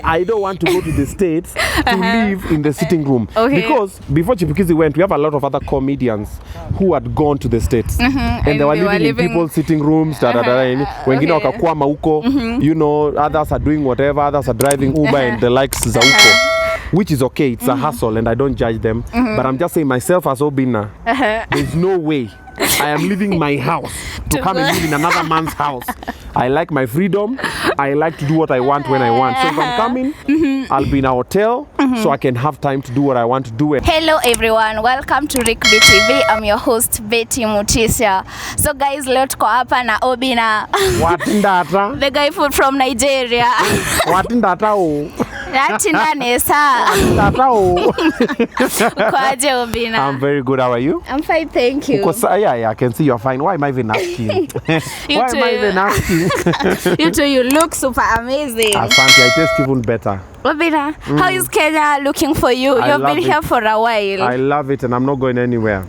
I don't want to go to the States to live in the sitting room. Okay. Because before Chipukeezy went, we have a lot of other comedians who had gone to the States. And they were living in people's sitting rooms. Wengine wakakwama huko. You know, others are doing whatever. Others are driving Uber and the likes za huko. Which is okay. It's a hustle and I don't judge them. But I'm just saying myself as Obinna, there's no way I am leaving my house to come and live in another man's house. I like my freedom. I like to do what I want when I want. So if I'm coming, I'll be in a hotel so I can have time to do what I want to do. Hello everyone, welcome to Rick B TV. I'm your host Betty Mutisha. So guys, leo tuko hapa na Obinna. Watindata? The guy from Nigeria. Watindata o? Yatindanesa. Watindata o? Kwaje Obinna? I'm very good. How are you? I'm fine, thank you. Yeah, I can see you're fine. Why am I even asking? Why am I even asking? You too, you look super amazing. Asante, I taste even better. Obinna, how is Kenya looking for you? You've been here for a while. I love it and I'm not going anywhere.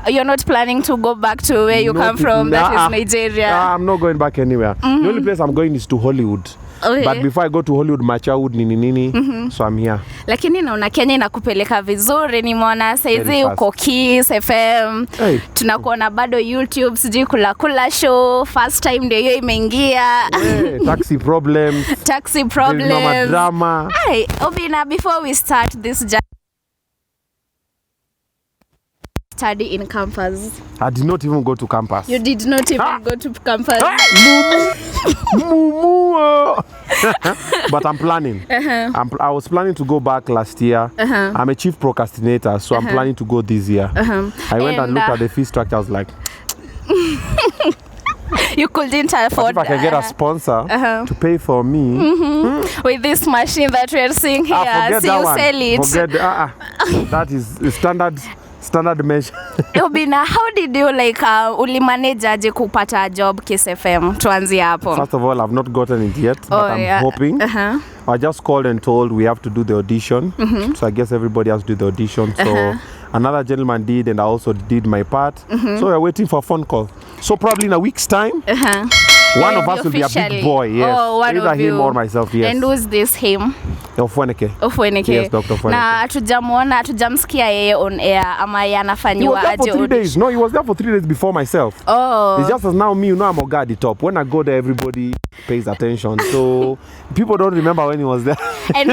You're not planning to go back to where you come from, that is Nigeria? I'm not going back anywhere. The only place I'm going is to Hollywood. Okay. But before I go to Hollywood, my childhood nini, so I'm here. Lakini naona Kenya inakupeleka vizuri, nimeona saizi uko Kiss FM. Hey. Tunakuona bado YouTube, sijui kula show, first time ndio hiyo imeingia. Hey, taxi problems. Taxi problems. No drama. Hey, Obinna, before we start this study in campus. I did not even go to campus. You did not even go to campus. Mumu. But I'm planning. I was planning to go back last year. I'm a chief procrastinator, so I'm planning to go this year. I went and looked at the fee structure. I was like, you couldn't afford. But if I can get a sponsor to pay for me with this machine that we are seeing here, so you sell it. Forget that is standard measure. Obinna, how did you ulimanage aje kupata job Kiss FM? Tuanzie hapo. First of all, I've not gotten it yet, but I'm hoping. I just called and told we have to do the audition. So I guess everybody has to do the audition. So another gentleman did and I also did my part. So we're waiting for a phone call. So probably in a week's time, one of us will be a big boy. Yes. Oh, either him or myself. Yes. And who's this him? Ofweneke. Yes, Dr. Ofweneke. Na hatujamsikia yeye on air ama yanafanywa aje. He was there for 3 days. No, he was there for 3 days before myself. Oh. It's just as now me, you know I'm a the top. When I go there, everybody pays attention. So people don't remember when he was there. And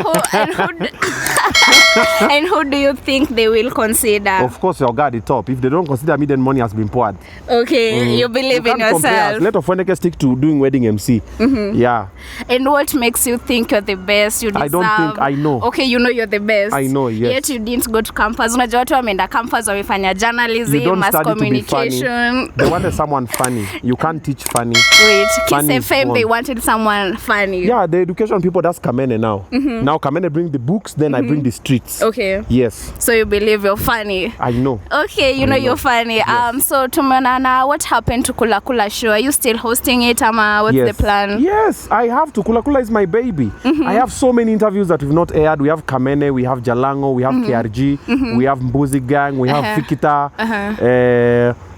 who do you think they will consider? Of course, your the top. If they don't consider me, then money has been poured. Okay, you believe in yourself. Let Ofweneke stick to doing wedding MC. Yeah. And what makes you think you're the best? You deserve. I don't think I know. Okay, you know you're the best. I know, yes. Yet you didn't go to campus. Unajua watu wameenda campus wamefanya journalism, mass communication. They wanted someone funny. You can't teach funny. Wait, Kiss FM, they wanted someone funny. Yeah, the education people, that's Kamene now. Now Kamene bring the books, then I bring the streets. Okay. Yes. So you believe you're funny? I know. Okay, you know you're funny. Yes. So tumeonana, what happened to Kula Show? Are you still hosting it, ama what's the plan? Yes, I have to. Kula is my baby. I have so many interviews that we've not aired. We have Kamene, we have Jalango, we have KRG, we have Mbuzi Gang, we have Fikita.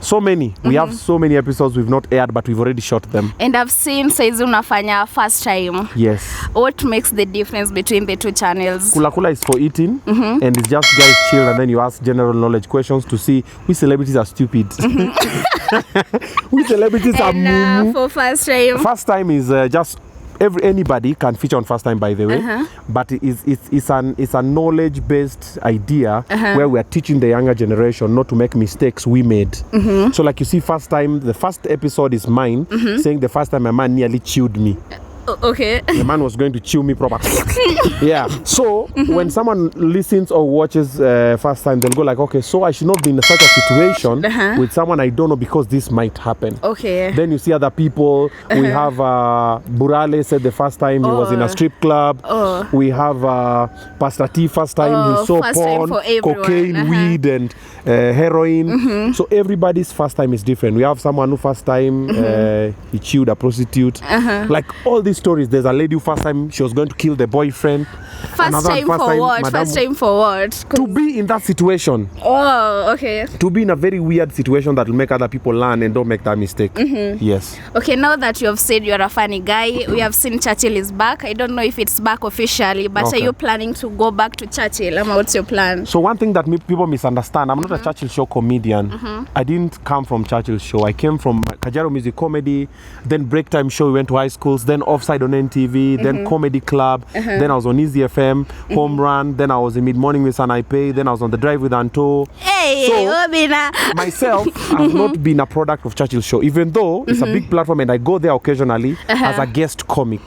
So many. We have so many episodes we've not aired, but we've already shot them. And I've seen saizi unafanya first time. Yes. What makes the difference between the two channels? Kula is for eating, and it's just guys chill, and then you ask general knowledge questions to see which celebrities are stupid. Which celebrities are mumu. For first time? First time is just... anybody can feature on first time, by the way, but it's a knowledge-based idea where we are teaching the younger generation not to make mistakes we made. So like you see, first time, the first episode is mine, saying the first time a man nearly chewed me. Okay. The man was going to chew me properly. Yeah. So when someone listens or watches first time, they'll go like, okay, so I should not be in such a situation with someone I don't know because this might happen. Okay. Then you see other people. We have Burale said the first time he was in a strip club. We have Pastor T first time he saw porn, cocaine, weed, and heroin. So everybody's first time is different. We have someone who first time he chewed a prostitute. Like all these stories. There's a lady who first time she was going to kill the boyfriend. First time for what? First time for what? To be in that situation. Oh, okay. To be in a very weird situation that will make other people learn and don't make that mistake. Yes. Okay, now that you have said you're a funny guy, we have seen Churchill is back. I don't know if it's back officially, but are you planning to go back to Churchill? What's your plan? So one thing that people misunderstand, I'm not a Churchill Show comedian. I didn't come from Churchill Show. I came from Kajaro Music Comedy, then Break Time Show, we went to high schools, then Offside on NTV, then Comedy Club, then I was on Easy FM, Home Run, then I was in Mid Morning with Sanaipe, then I was on The Drive with Anto. Hey, so, Obinna. Myself, I've not been a product of Churchill Show, even though it's a big platform and I go there occasionally as a guest comic.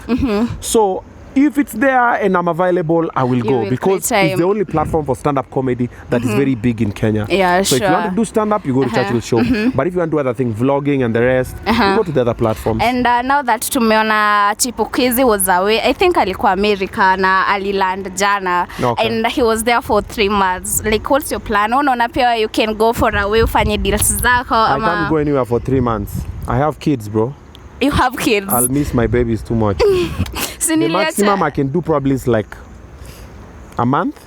So if it's there and I'm available, I will go because it's the only platform for stand-up comedy that is very big in Kenya. Yeah, so if you want to do stand-up, you go to Churchill Show. But if you want to do other things, vlogging and the rest, you go to the other platforms. And now that tumeona Chipukeezy was away, I think alikuwa America na aliland jana, and he was there for 3 months. Like, what's your plan? Unaona pia you can go for away ufanye deals zako. I can't go anywhere for 3 months. I have kids, bro. You have kids? I'll miss my babies too much. The maximum I can do probably is like a month.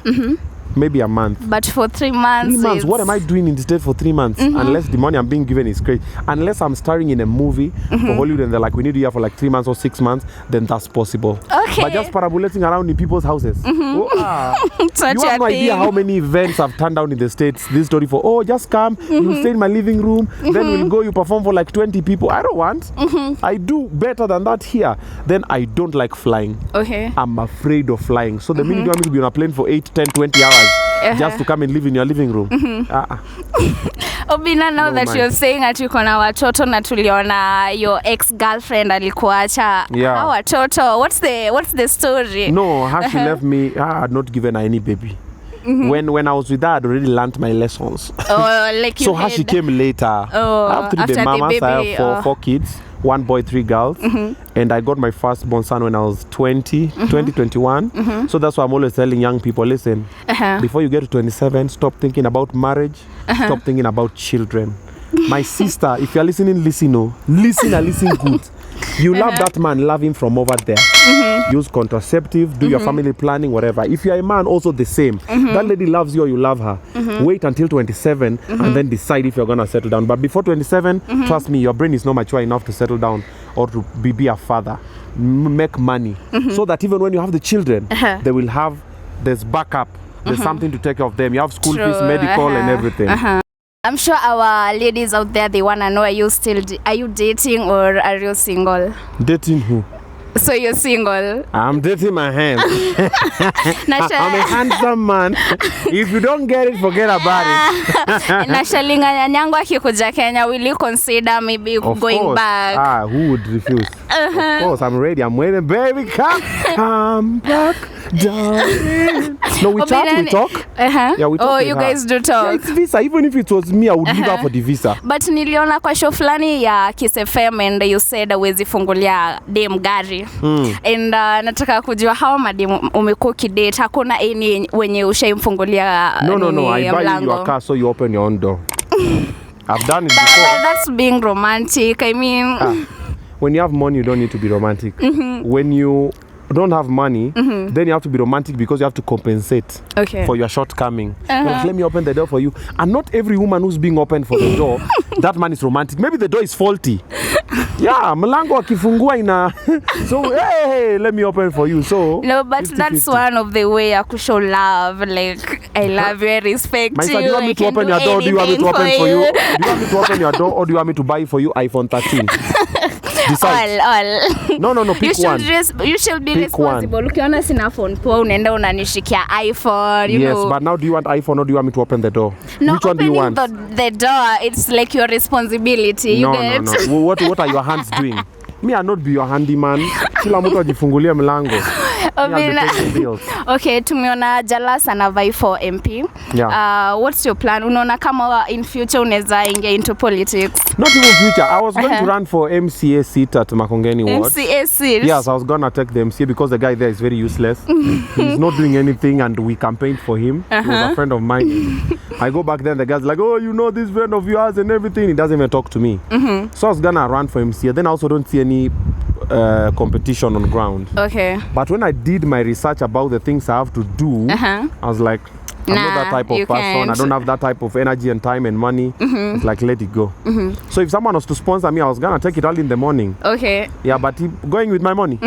Maybe a month. But for 3 months. 3 months. What am I doing in the state for 3 months? Unless the money I'm being given is crazy. Unless I'm starring in a movie for Hollywood and they're like, we need you here for like 3 months or 6 months, then that's possible. Okay. But just parabolating around in people's houses. You have no idea how many events I've turned down in the States. This story for, just come, you stay in my living room, then we'll go, you perform for like 20 people. I don't want. I do better than that here. Then I don't like flying. Okay. I'm afraid of flying. So the minute you want me to be on a plane for 8, 10, 20 hours, just to come and live in your living room. Obinna, now that you're saying that uko na watoto na tuliona your ex-girlfriend alikuacha. How watoto? What's the story? No, how she left me, I had not given her any baby. When I was with her, I had already learned my lessons. Like you so how she came later. After the mamas, I have four kids. 1 boy, 3 girls. And I got my firstborn son when I was 21. So that's why I'm always telling young people, listen, before you get to 27, stop thinking about marriage, stop thinking about children. My sister, if you're listening, listen good. You love that man, love him from over there. Use contraceptive, do your family planning, whatever. If you're a man, also the same. That lady loves you or you love her. Wait until 27 and then decide if you're going to settle down. But before 27, trust me, your brain is not mature enough to settle down or to be a father. Make money. So that even when you have the children, they will have, there's backup. There's something to take care of them. You have school fees, medical and everything. I'm sure our ladies out there, they want to know, are you dating or are you single? Dating who? So you're single? I'm dating my hands. I'm a handsome man. If you don't get it, forget about it. Nashalinga nyanyangu akikuja Kenya, will you consider maybe going back? Who would refuse? Of course, I'm ready. I'm waiting. Baby, come back, darling. No, we talk. Yeah, we talk. Oh, you guys do talk. Yeah, it's visa. Even if it was me, I would leave her for the visa. But niliona kwa show flani ya Kiss FM and you said huwezi fungulia dem gari. And nataka kujua how madem umekuwa kidate, hakuna any wenye ushaimfungulia No, I buy you your car so you open your own door. I've done it before. But that's being romantic. I mean, when you have money, you don't need to be romantic. When you don't have money, then you have to be romantic because you have to compensate for your shortcoming. Like, let me open the door for you. And not every woman who's being opened for the door, that man is romantic. Maybe the door is faulty. Yeah, mlango akifungua ina. So, hey, let me open for you. So no, but 50, that's 50. One of the way I could show love. Like, I love you, I respect you. Do you want me to open your door? Do you want me to open for you? Do you want me to open your door or do you want me to buy for you iPhone 13? All. No, pick one. You should be responsible. Ukiona sina phone poa unaenda unanishikia iPhone, you know. Yes, but now do you want iPhone or do you want me to open the door? No, which one do you want? The door, it's like your responsibility. You get? No. What are your hands doing? Me, I not be your handyman. Kila mtu ajifungulie mlango. Okay, tumeona Jalas anavai for MP. What's your plan? Unaona kama in future unaweza ingia into politics? Not even future. I was going to run for MCA seat at Makongeni Ward. MCA seat? Yes, I was going to take the MCA because the guy there is very useless. He's not doing anything and we campaigned for him. He was a friend of mine. I go back there and the guy's like, oh, you know this friend of yours and everything. He doesn't even talk to me. So I was going to run for MCA. Then I also don't see any competition on ground. Okay. But when I did my research about the things I have to do, I was like, I'm not that type of person. Can't. I don't have that type of energy and time and money. It's like, let it go. So if someone was to sponsor me, I was gonna take it early in the morning. Okay. Yeah, but going with my money.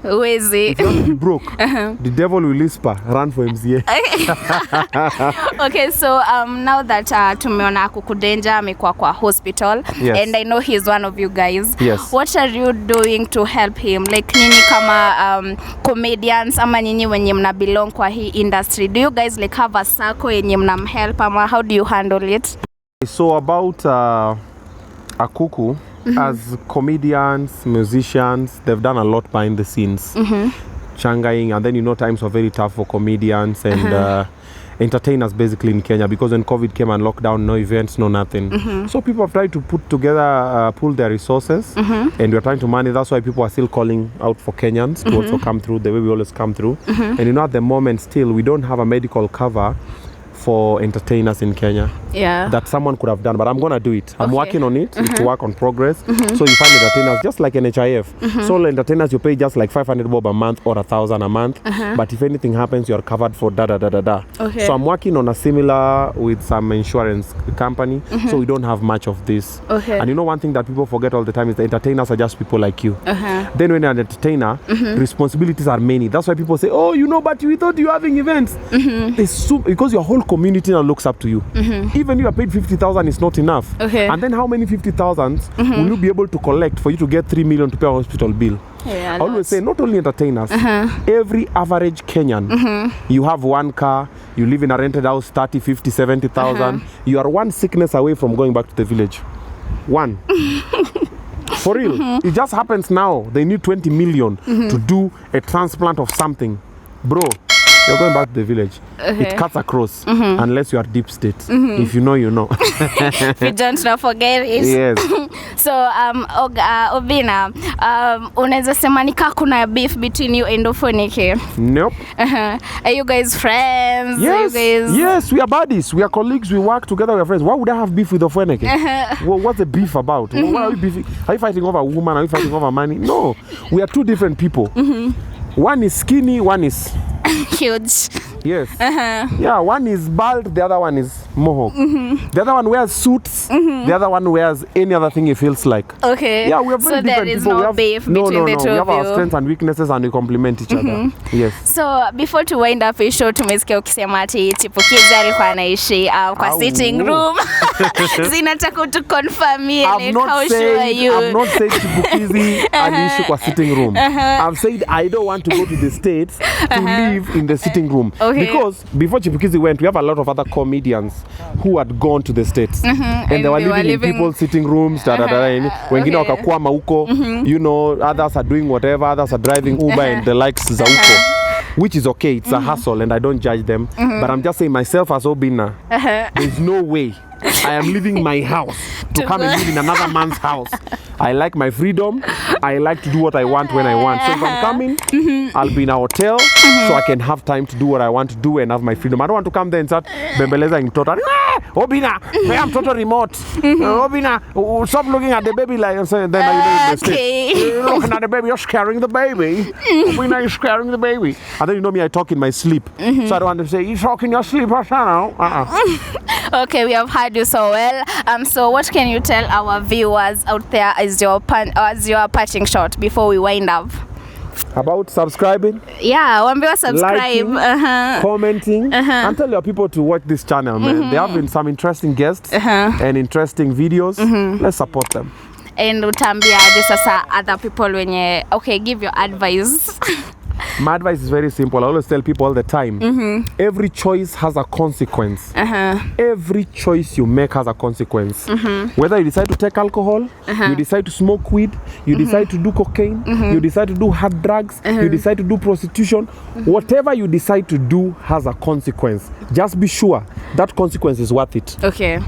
Who is it? If you want to be broke, the devil will whisper, run for MCA. Okay, so now that tumeona Kukudenja amekuwa kwa hospital, yes, and I know he's one of you guys. Yes. What are you doing to help him? Like nyinyi kama comedians ama nyinyi wenye mna belong kwa hii industry, do you guys like have a circle yenye mnamhelp ama how do you handle it? So about Akuku, as comedians, musicians, they've done a lot behind the scenes. Changaing, and then times were very tough for comedians and entertainers basically in Kenya, because when COVID came and lockdown, no events, no nothing. So people have tried to put together, pull their resources, and we're trying to manage. That's why people are still calling out for Kenyans to also come through the way we always come through. And at the moment still, we don't have a medical cover for entertainers in Kenya that someone could have done, but I'm gonna do it. I'm working on it. It's work on progress. So you find entertainers just like NHIF. So entertainers, you pay just like 500 bob a month or 1,000 a month, but if anything happens, you're covered for da da da da da. So I'm working on a similar with some insurance company, so we don't have much of this. And one thing that people forget all the time is the entertainers are just people like you. Then when you're an entertainer, responsibilities are many. That's why people say, oh, but we thought you were having events. Because your whole community now looks up to you. Even if you are paid 50,000, it's not enough. And then how many 50,000s will you be able to collect for you to get 3 million to pay a hospital bill? I always say, not only entertainers, every average Kenyan, you have one car, you live in a rented house, 30, 50, 70,000, you are one sickness away from going back to the village. One. For real. It just happens now. They need 20 million to do a transplant of something. Bro, you're going back to the village. It cuts across unless you are deep state. If you know, you know. If you don't know, forget it. Yes. So Obinna, unaweza sema nika kuna beef between you and Ofoneke? Nope. Are you guys friends? Yes. Are you guys... Yes, we are buddies. We are colleagues. We work together. We are friends. Why would I have beef with Ofoneke? What's the beef about? Why are we beefing? Are you fighting over a woman? Are you fighting over money? No. We are two different people. One is skinny, one is huge. Yes. Yeah, one is bald, the other one is mohawk. The other one wears suits, the other one wears any other thing he feels like. Okay. Yeah, we are very so different there is people. no beef between the two of you. We have our strengths and weaknesses and we complement each other. Yes. So before to wind up his show, tumesikia ukisema ati Chipukeezy alikuwa anaishi kwa sitting room. Zinataka to confirm me like how sure are you? I've not said Chipukeezy aliishi kwa sitting room. I've said I don't want to go to the States to live in the sitting room. Because before Chipukeezy went, we have a lot of other comedians who had gone to the States and they were living in people's sitting rooms. Wengine wakakwama huko, others are doing whatever, others are driving Uber and the likes za huko, which is okay. It's a hustle and I don't judge them. But I'm just saying myself as Obinna, there's no way I am leaving my house to come and live in another man's house. I like my freedom. I like to do what I want when I want. So if I'm coming, I'll be in a hotel so I can have time to do what I want to do and have my freedom. I don't want to come there and start bembeleza mtoto. Obinna, I'm total remote. Obinna, stop looking at the baby like then you're looking at the baby, you're scaring the baby. Obinna, you're scaring the baby. And then me, I talk in my sleep. So I don't want to say, you talk in your sleep, Okay, we have heard you so well. So what can you tell our viewers out there as your parting shot before we wind up? About subscribing? Yeah, wambiwa subscribe. Liking, commenting, and tell your people to watch this channel, man. They have been some interesting guests and interesting videos. Let's support them. And utambia just as other people wenye, okay, give your advice. My advice is very simple. I always tell people all the time, every choice has a consequence. Every choice you make has a consequence. Whether you decide to take alcohol, you decide to smoke weed, you decide to do cocaine, you decide to do hard drugs, you decide to do prostitution, whatever you decide to do has a consequence. Just be sure that consequence is worth it. Okay.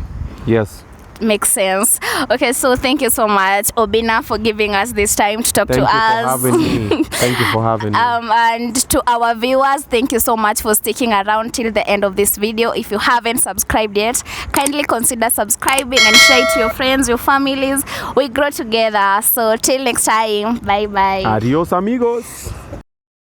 Yes. Makes sense. Okay, so thank you so much, Obinna, for giving us this time to talk to us. Thank you for having me. Thank you for having me. And to our viewers, thank you so much for sticking around till the end of this video. If you haven't subscribed yet, kindly consider subscribing and share it to your friends, your families. We grow together. So till next time, bye bye. Adios amigos.